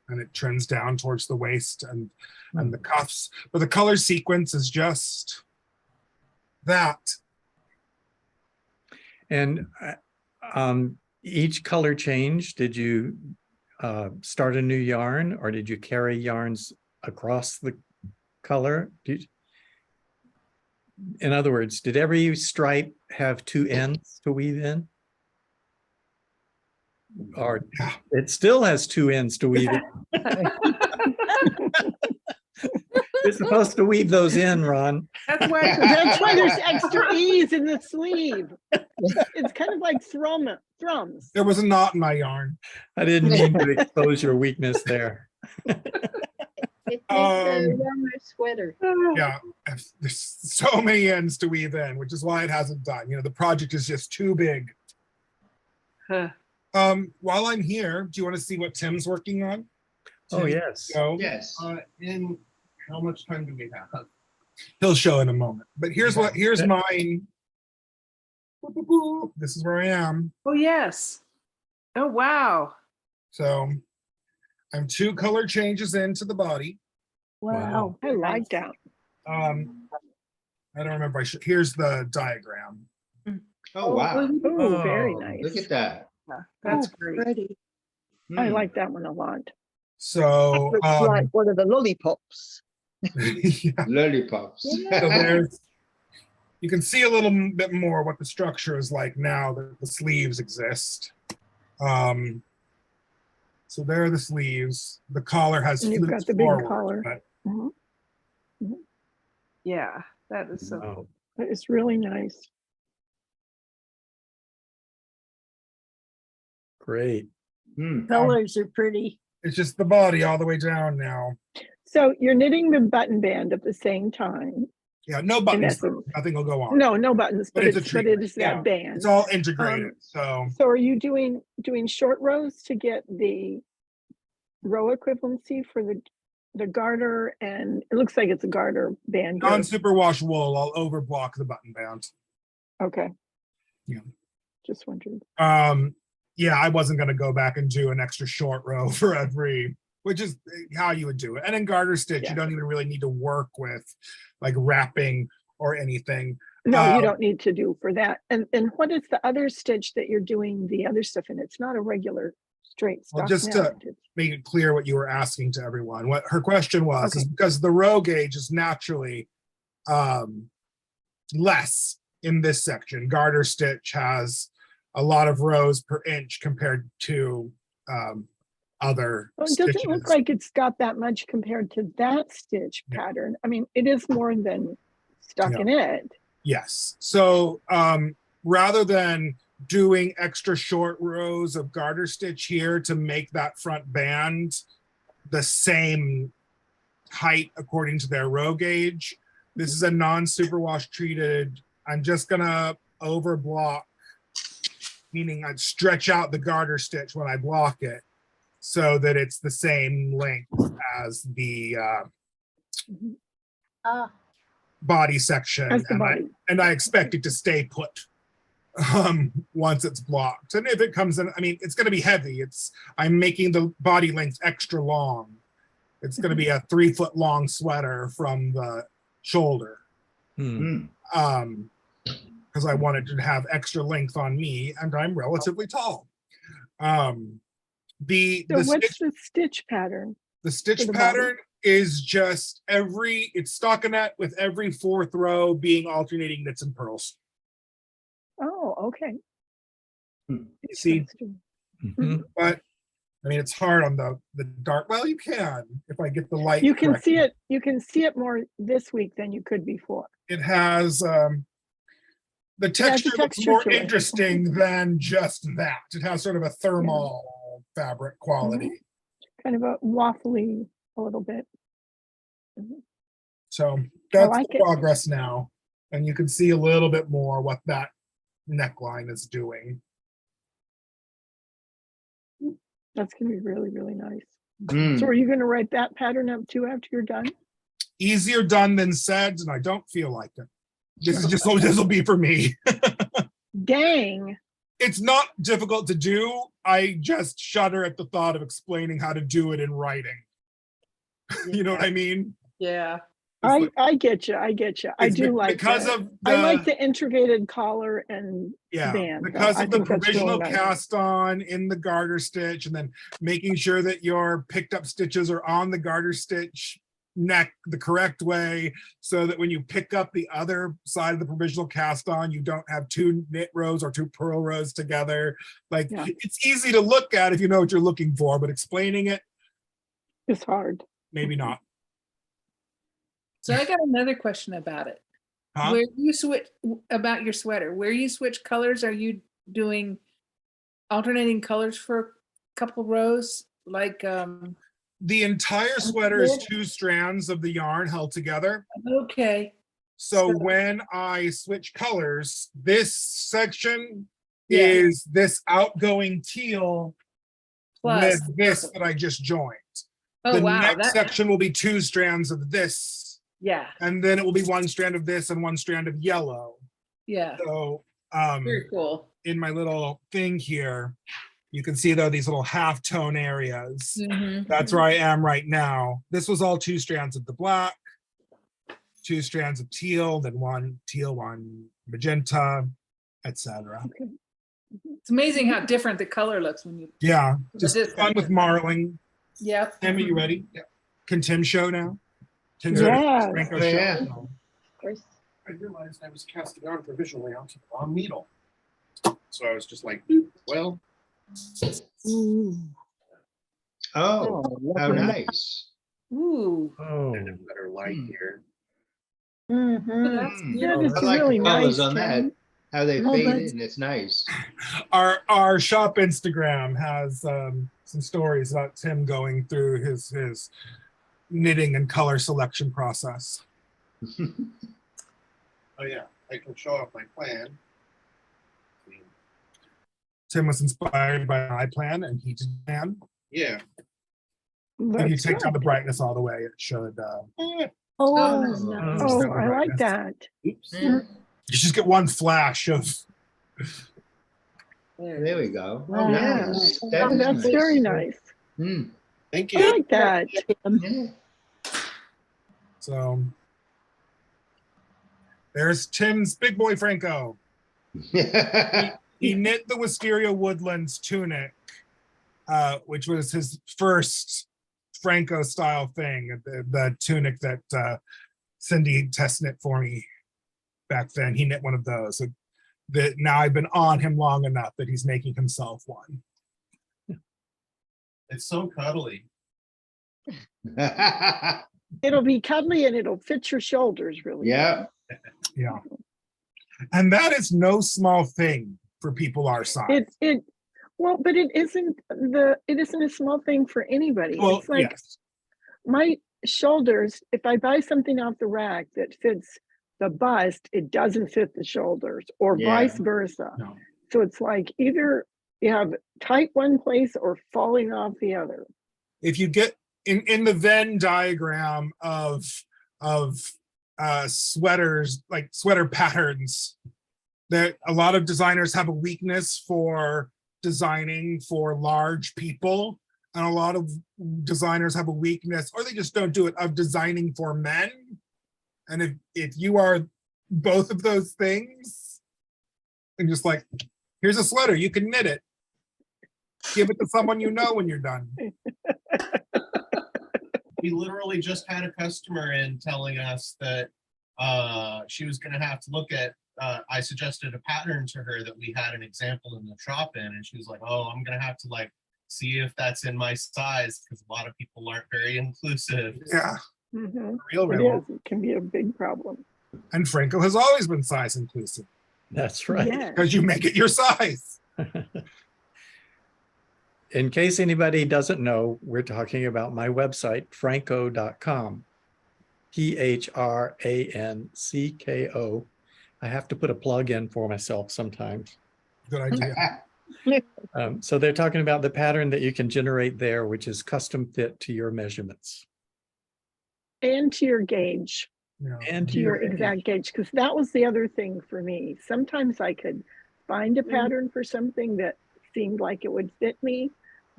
and it trends down towards the waist and the cuffs. But the color sequence is just that. And each color change, did you start a new yarn, or did you carry yarns across the color? In other words, did every stripe have 2 ends to weave in? Or it still has 2 ends to weave in? You're supposed to weave those in, Ron. That's why. That's why there's extra ease in the sleeve. It's kind of like thrums. There was a knot in my yarn. I didn't mean to expose your weakness there. It makes a warmer sweater. Yeah, there's so many ends to weave in, which is why it hasn't done. The project is just too big. Huh. While I'm here, do you want to see what Tim's working on? Oh, yes. Go. Yes. In how much time do we have? He'll show in a moment. But here's mine. This is where I am. Oh, yes. Oh, wow. So I'm 2 color changes into the body. Wow. I like that. I don't remember. Here's the diagram. Oh, wow. Oh, very nice. Look at that. That's Oh, great. pretty. I like that one a lot. So Looks like one of the lollipops. yeah. Lollipops. So you can see a little bit more what the structure is like now that the sleeves exist. So there are the sleeves. The collar has And you've flutes got the big forward, collar. but Yeah, that is so. Wow. That is really nice. Great. Colors are pretty. it's just the body all the way down now. So you're knitting the button band at the same time. Yeah, no buttons. essence. Nothing will go on. No buttons, But but it's a it treatment, is yeah. that band. It's all integrated. So So are you doing short rows to get the row equivalency for the garter? And it looks like it's a garter band. here. non-superwash wool, I'll overblock the button band. Okay. Yeah. Just wondered. Yeah, I wasn't going to go back and do an extra short row for every, which is how you would do it. And in garter stitch, Yeah. you don't even really need to work with like wrapping or anything. No, you don't need to do for that. And what is the other stitch that you're doing the other stuff in? It's not a regular straight Well, stock just to knit. make it clear what you were asking to everyone, what her question was, is because the row gauge is naturally less in this section. Garter stitch has a lot of rows per inch compared to other Well, it doesn't stitches. look like it's got that much compared to that stitch pattern. I mean, it is more than stuck Yeah. in it. Yes. So rather than doing extra short rows of garter stitch here to make that front band the same height according to their row gauge, this is a non-superwash treated. I'm just gonna over block, meaning I'd stretch out the garter stitch when I block it so that it's the same length as the body section. As the body. I expect it to stay put once it's blocked. And if it comes in, I mean, it's going to be heavy. I'm making the body length extra long. It's going to be a 3 foot long sweater from the shoulder. Because I wanted to have extra length on me, and I'm relatively tall. What's the stitch pattern? The stitch pattern is just it's stockinette with every 4th row being alternating knits and purls. Oh, okay. See, Mhm. but I mean, it's hard on the dark. Well, you can if I get the light. You can correctly. see it. You can see it more this week than you could before. It has the texture looks texture more to it. interesting than just that. It has sort of a thermal fabric quality. Kind of a waffly a little bit. Mhm. So that's like the it. progress now, and you can see a little bit more what that neckline is doing. That's going to be really, really nice. Mm. So are you going to write that pattern up too after you're done? Easier done than said, and I don't feel like it. This will be for me. Dang. It's not difficult to do. I just shudder at the thought of explaining how to do it in writing. You know what I mean? Yeah. I get you. I get you. I It's do like because that. of I like the the integrated collar and band. though. because I of the think that's really provisional nice. cast on in the garter stitch, and then making sure that your picked up stitches are on the garter stitch neck the correct way, so that when you pick up the other side of the provisional cast on, you don't have 2 knit rows or 2 purl rows together. Like it's easy to look at if you know what you're looking for, but explaining it, it's hard. Maybe not. So I got another question about it. Huh? Where you switch about your sweater, where you switch colors, are you doing alternating colors for a couple rows? Like The entire sweater is 2 strands of the yarn held together. okay. So when I switch colors, this section Yeah. is this outgoing teal Plus with this that I just joined. Oh The wow. next section will be 2 strands of this, Yeah. and then it will be 1 strand of this and 1 strand of yellow. Yeah. So Very cool. in my little thing here, you can see though these little half-tone areas. Mhm. That's where I am right now. This was all 2 strands of the black, 2 strands of teal, then 1 teal, 1 magenta, etc. It's amazing how different the color looks when you. Yeah, The just distance. fun with marling. Yep. Tim, are you ready? Yeah. Can Tim show now? Tim's Yes. ready. Phrancko Oh, show. yeah. Of course. I realized I was casting on provisionally onto the wrong needle. So I was just like, well. Oh, how lovely. nice. Ooh. Oh, Better light here. Mm-hmm. That's Mm. Yeah, beautiful. it's I like really the colors nice, on that. Tim. How they Oh, fade that's- in, it's nice. Our shop Instagram has some stories about Tim going through his knitting and color selection process. Oh yeah, I can show off my plan. Tim was inspired by my plan, and he did plan. Yeah. If you That's take down the good. brightness all the way, it should. Oh, Oh, nice. Oh, Set the I like brightness. that. Oops. Yeah, You just get 1 flash of. there we go. Oh, Wow. nice. That Oh, is that's nice. very nice. Mm. Thank I you. like that. Yeah. So there's Tim's big boy Phrancko. He knit the Wisteria Woodlands tunic, which was his first Phrancko style thing, the tunic that Cindy test knit for me back then. He knit one of those. So that now I've been on him long enough that he's making himself one. It's so cuddly. It'll be cuddly and it'll fit your shoulders really. Yeah. Yeah. And that is no small thing for people our size. Well, but it isn't a small thing for anybody. Well, It's like yes. my shoulders, if I buy something off the rack that fits the bust, it doesn't fit the shoulders, or Yeah. vice versa. No. So it's like either you have tight one place or falling off the other. If you get in the Venn diagram of sweaters, like sweater patterns, that a lot of designers have a weakness for designing for large people, and a lot of designers have a weakness, or they just don't do it, of designing for men. And if you are both of those things, and just like, here's a sweater, you can knit it, give it to someone you know when you're done. We literally just had a customer in telling us that she was going to have to look at, I suggested a pattern to her that we had an example in the shop in, and she was like, oh, I'm going to have to like see if that's in my size, because a lot of people aren't very inclusive. Yeah. Mhm. Real It real. is. It can be a big problem. And Phrancko has always been size inclusive, That's right. Yes. because you make it your size. In case anybody doesn't know, we're talking about my website, phrancko.com. Phrancko. I have to put a plug in for myself sometimes. Good idea. So they're talking about the pattern that you can generate there, which is custom fit to your measurements. And to your gauge, Yeah. And to your exact gauge, because that was the other thing for me. Sometimes I could find a pattern for something that seemed like it would fit me,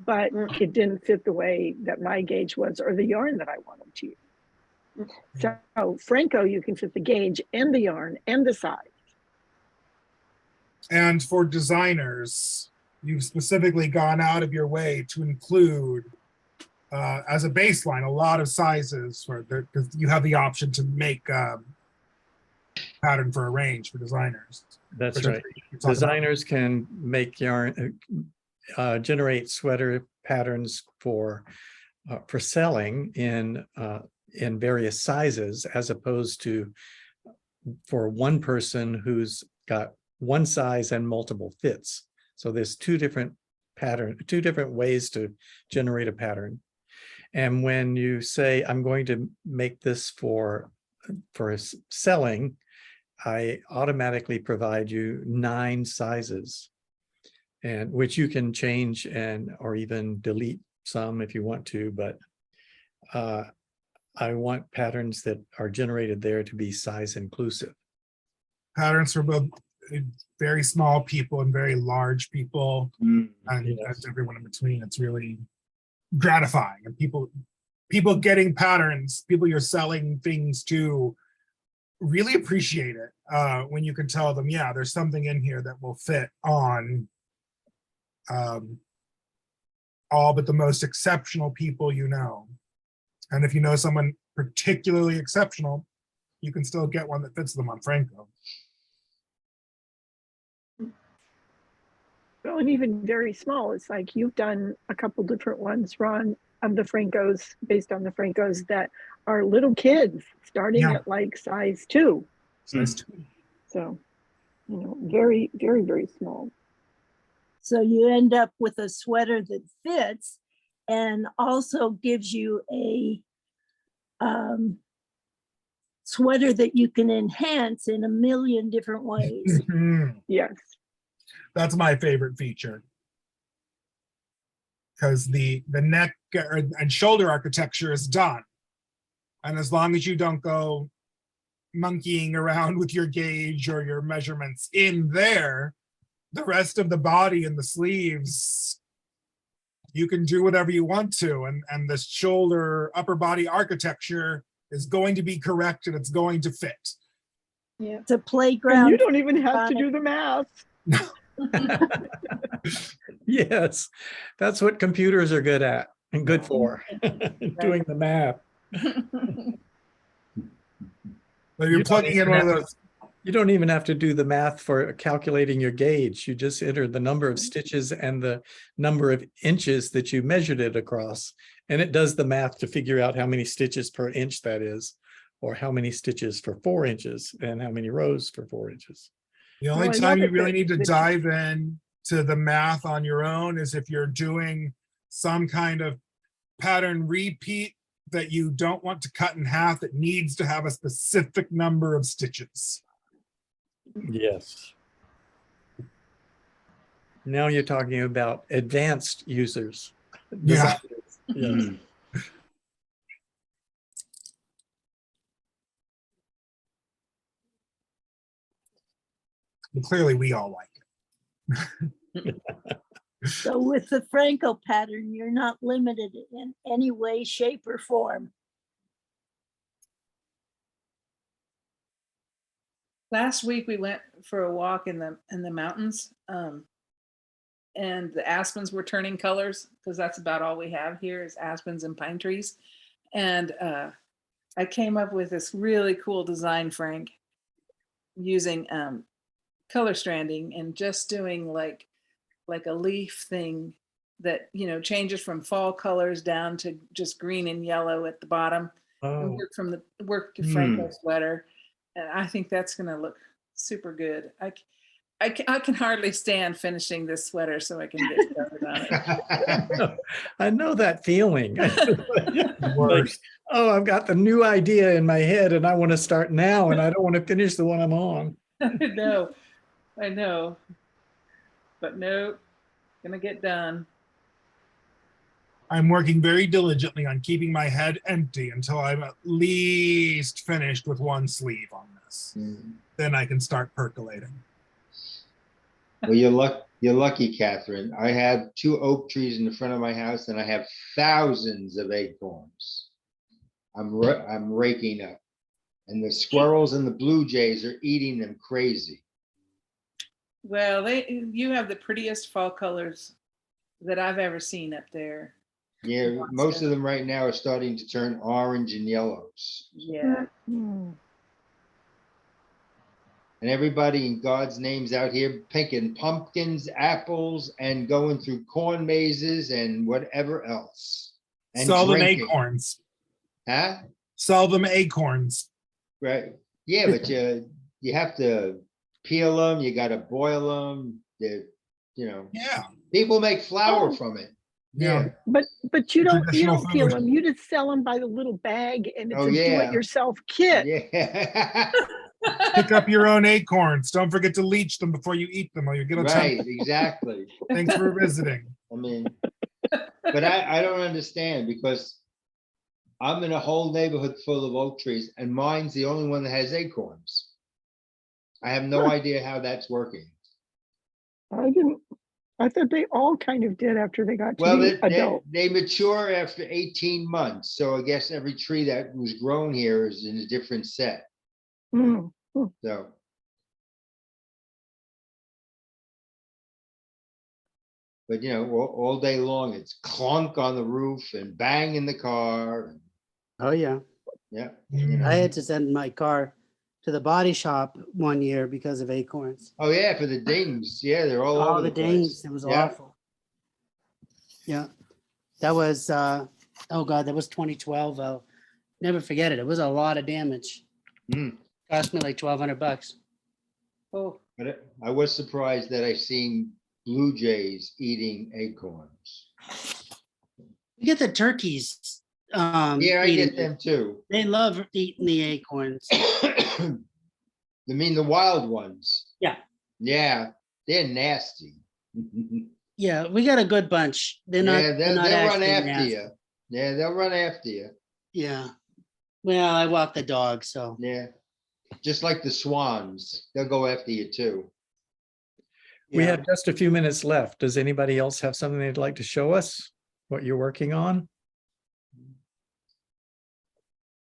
but it didn't fit the way that my gauge was or the yarn that I wanted to use. So Phrancko, you can fit the gauge and the yarn and the size. And for designers, you've specifically gone out of your way to include, as a baseline, a lot of sizes for because you have the option to make pattern for a range for designers. That's Which right. you talk about. Designers can make yarn, generate sweater patterns for selling in various sizes, as opposed to for one person who's got one size and multiple fits. So there's two different ways to generate a pattern. And when you say, I'm going to make this for selling, I automatically provide you 9 sizes, and which you can change or even delete some if you want to, but I want patterns that are generated there to be size inclusive. Patterns for both very small people and very large people, and everyone in between. It's really gratifying, and people getting patterns, people you're selling things to, really appreciate it when you can tell them, yeah, there's something in here that will fit on all but the most exceptional people you know. And if you know someone particularly exceptional, you can still get one that fits them on Phrancko. Well, and even very small, it's like you've done a couple different ones, Ron, of the Phrankkos, based on the Phrankkos that are little kids starting at like size 2. Size 2. So, very, very, very small. So you end up with a sweater that fits and also gives you a sweater that you can enhance in a million different ways. Yes. That's my favorite feature. Because the neck and shoulder architecture is done. And as long as you don't go monkeying around with your gauge or your measurements in there, the rest of the body and the sleeves, you can do whatever you want to. And the shoulder upper body architecture is going to be correct and it's going to fit. Yeah. It's a playground. And you don't even have to do the math. Yes, that's what computers are good at and good for, doing the math. But you're plugging in one of those. You don't even have to do the math for calculating your gauge. You just enter the number of stitches and the number of inches that you measured it across. And it does the math to figure out how many stitches per inch that is, or how many stitches for 4 inches and how many rows for 4 inches. The only Well, I time love you it really that- need to that you- dive in to the math on your own is if you're doing some kind of pattern repeat that you don't want to cut in half, that needs to have a specific number of stitches. Yes. Now you're talking about advanced users. Yeah. Designers. Yes. And clearly we all like it. So with the Phrancko pattern, you're not limited in any way, shape, or form. Last week we went for a walk in the mountains, and the aspens were turning colors because that's about all we have here is aspens and pine trees. And I came up with this really cool design, Frank, using color stranding and just doing like a leaf thing that, you know, changes from fall colors down to just green and yellow at the bottom. And Oh, work to Phrancko Sweater. And I think that's going to look super good. I can hardly stand finishing this sweater so I can get started on it. I know that feeling. Like, Worst. oh, I've got the new idea in my head and I want to start now and I don't want to finish the one I'm on. I know. But no, gonna get done. I'm working very diligently on keeping my head empty until I'm at least finished with one sleeve on this. Then I can start percolating. Well, you're lucky, Catherine. I have 2 oak trees in the front of my house and I have thousands of acorns. I'm raking up. And the squirrels and the blue jays are eating them crazy. Well, you have the prettiest fall colors that I've ever seen up there. Yeah, most of them right now are starting to turn orange and yellows. Yeah. Hmm. And everybody in God's name's out here picking pumpkins, apples, and going through corn mazes and whatever else. And Sell them drinking. acorns. Huh? Sell them acorns. Right. Yeah, but you have to peel them. You got to boil them. Yeah. People make flour Oh. from it. Yeah. But you don't Traditional peel Oh, food. them. You just sell them by the little bag, and it's Oh, a yeah. do-it-yourself kit. Yeah. Pick up your own acorns. Don't forget to leach them before you eat them or you get a Right, exactly. Thanks for visiting. I mean, but I don't understand because I'm in a whole neighborhood full of oak trees and mine's the only one that has acorns. I have no idea how that's working. I thought they all kind of did after they got to Well, be adult. they mature after 18 months. So I guess every tree that was grown here is in a different set. Mm. So. But you know, all day long, it's clunk on the roof and bang in the car. Oh, yeah. Yeah. I had to send my car to the body shop one year because of acorns. Oh yeah, for the dings. Yeah, they're all over The the dings, place. it was Yeah. awful. Yeah, that was, oh God, that was 2012. I'll never forget it. It was a lot of damage. Cost me like $1,200. Oh, But I was surprised that I seen blue jays eating acorns. You get the turkeys. Yeah, I eating get them too. They love eating the acorns. I mean, the wild ones. Yeah. Yeah, they're nasty. Yeah, we got a good bunch. They're not. Yeah, they're they'll not run actually after nasty. you. Yeah, they'll run after you. Yeah. Well, I walk the dog, so. Yeah, just like the swans, they'll go after you too. We Yeah. have just a few minutes left. Does anybody else have something they'd like to show us? What you're working on?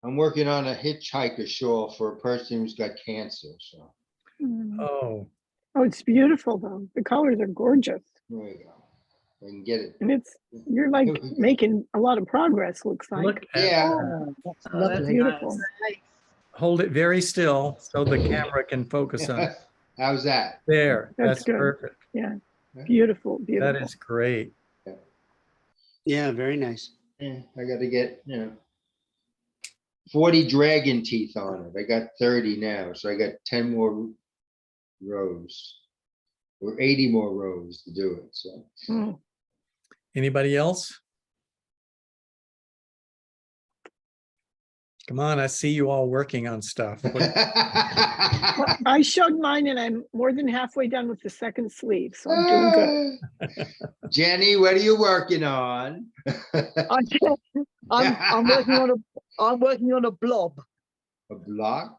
I'm working on a hitchhiker shawl for a person who's got cancer. So Mm. Oh, Oh, it's beautiful though. The colors are gorgeous, there you go. I can get it. and you're like Here we go. making a lot of progress. Looks like. look at Yeah. Oh, that's oh, that's lovely. Beautiful. nice. hold it very still so the camera can focus on it. How's that? There, That's that's good. perfect. Yeah, beautiful, That beautiful. is great. Yeah, very nice. Yeah, I gotta get, 40 dragon teeth on it. I got 30 now, so I got 10 more rows. Or 80 more rows to do it, so. Mm. Anybody else? Come on, I see you all working on stuff. Well, I showed mine and I'm more than halfway done with the second sleeve, so I'm doing good. Jenny, what are you working on? I'm working on a blob. A block?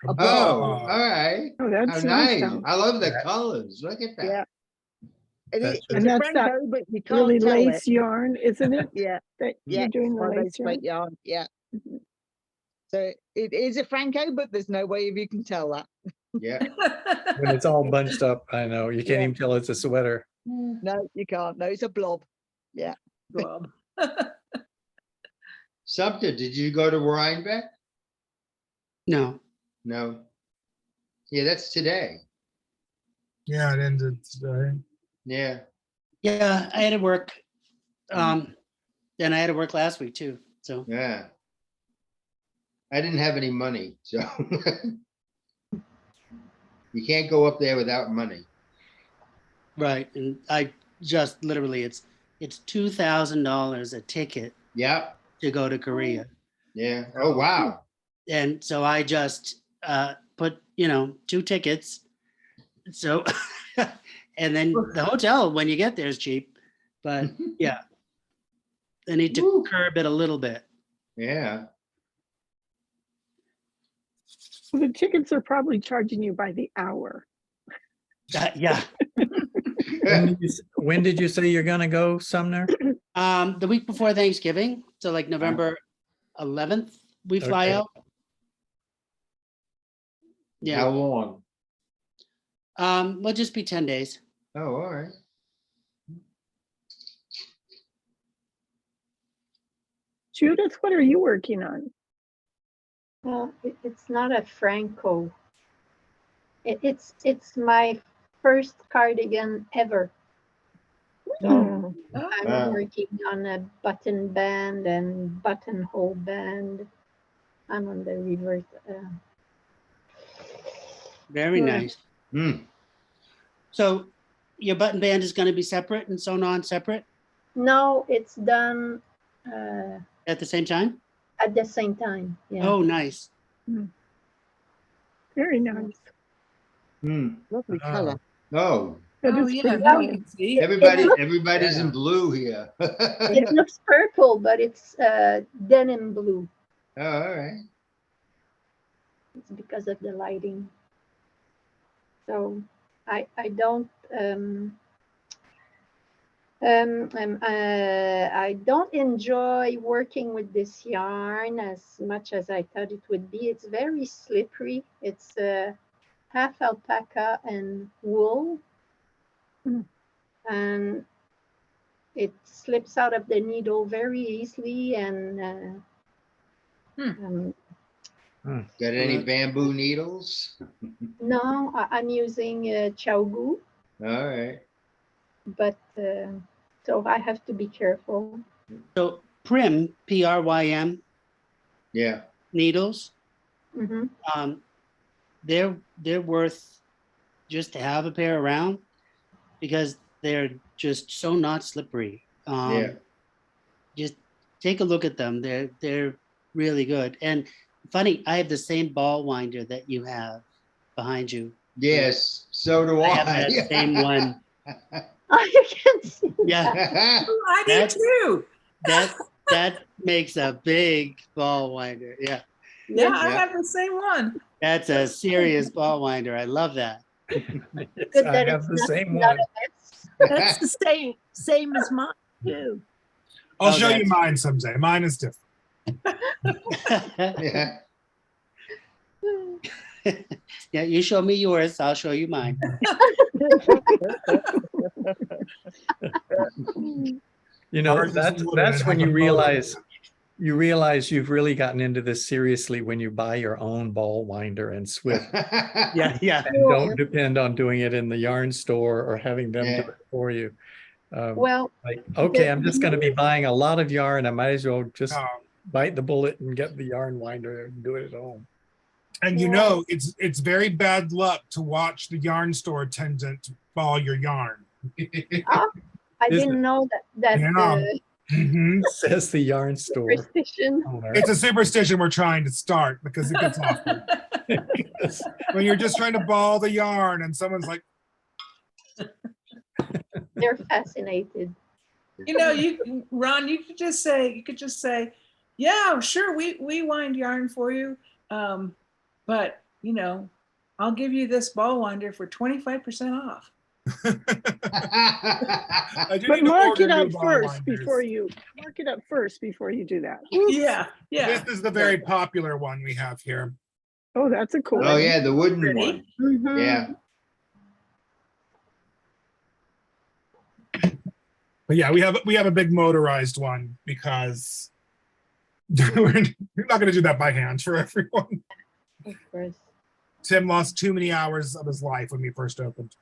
A Oh, blob. all right. Oh, How that's nice. awesome. I love the colors. Look at that. Yeah. And That's it's And a that's that Phrancko, but you really can't tell lace it. yarn, isn't it? Yeah, That yeah. you're doing the One of those lace yarn. straight yarn. Yeah. Mhm. So it is a Phrancko, but there's no way you can tell that. Yeah. When it's all bunched up, I know, you can't Yeah. even tell it's a sweater. No, you can't. No, it's a blob. Yeah. Blob. Sumter, did you go to Rhinebeck? No, No. Yeah, that's today. Yeah, it ended today. Yeah. yeah, I had to work. And I had to work last week too. So Yeah. I didn't have any money, so. You can't go up there without money. right, and I just literally it's $2,000 a ticket Yep. to go to Korea, Yeah. Oh, wow. and so I just put 2 tickets. So and then the hotel when you get there is cheap, but yeah, they need to Woo. curb it a little bit. Yeah. Well, the tickets are probably charging you by the hour. Yeah. When did you say you're gonna go, Sumner? The week before Thanksgiving, so like November 11th, we fly Okay. out. Yeah. How long? We'll just be 10 days. Oh, all right. Judith, what are you working on? Well, it's not a Phrancko. It's my first cardigan ever. Oh, I'm Wow. working on a button band and buttonhole band. I'm on the reverse. Very Yeah. nice. Hmm. So your button band is going to be separate and sewn on separate No, it's done at the same time? at the same time. Yeah. Oh, nice. very nice. Hmm. Lovely Oh. color. Oh, That Oh, is yeah, pretty now you nice. can see. everybody's Yeah. in blue here. It looks purple, but it's denim blue. Oh, all right. It's because of the lighting. So I don't I don't enjoy working with this yarn as much as I thought it would be. It's very slippery. It's half alpaca and wool, and it slips out of the needle very easily. And Got any bamboo needles? no, I'm using Chaogu, All right. but so I have to be careful. So Prim, Prym Yeah. needles, Hmm. they're worth just to have a pair around because they're just so not slippery. Yeah. Just take a look at them. They're really good. And funny, I have the same ball winder that you have behind you. Yes. So do I I. have that same one. Oh, you can see. Yeah, I do That's- too. that makes a big ball winder. Yeah, Yeah, I Yeah. have the same one. that's a serious ball winder. I love that. Good I that have it's the not same none one. of us. That's the same as mine too. I'll Oh, show you that's- mine someday. Mine is different. Yeah. Yeah, you show me yours, I'll show you mine. You know, Ours is that's wood and it when has you a realize You realize you've really gotten into this seriously when you buy your own ball winder and Swift. Yeah, yeah. And don't depend on doing it in the yarn store or having them do Yeah. it for you. Well, Like, okay, the- I'm just going to be buying a lot of yarn. I might as well just Um, bite the bullet and get the yarn winder and do it at home. And you Yeah. know, it's very bad luck to watch the yarn store attendant ball your yarn. I Is didn't know that Yeah. Mhm. Says the yarn store superstition. owner. It's a superstition we're trying to start because it gets awkward. When you're just trying to ball the yarn and someone's like, They're fascinated. You know, Ron, you could just say, yeah, sure, we wind yarn for you. But you know, I'll give you this ball winder for 25% off. I do But need to mark order it new up ball first winders. before you do that. Yeah, yeah. This is the very popular one we have here. Oh, that's a cool Oh, one. yeah, the wooden Pretty. one. Mhm. Yeah. But yeah, we have a big motorized one because we're not going to do that by hand for everyone. Of course. Tim lost too many hours of his life when we first opened.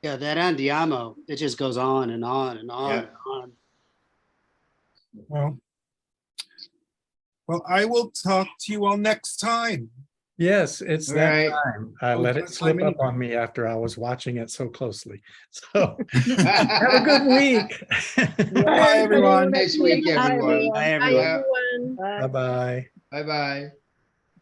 Yeah, that Andiamo, it just goes on and on and on Yeah. and on. Well, I will talk to you all next time. Yes, it's All that right. time. I Oh, let it that slip time up on me after I was watching it so closely. So have a good week. Bye, everyone. Nice week, Bye, everyone. Bye, Bye, everyone. Yeah. everyone. Bye-bye. Bye-bye.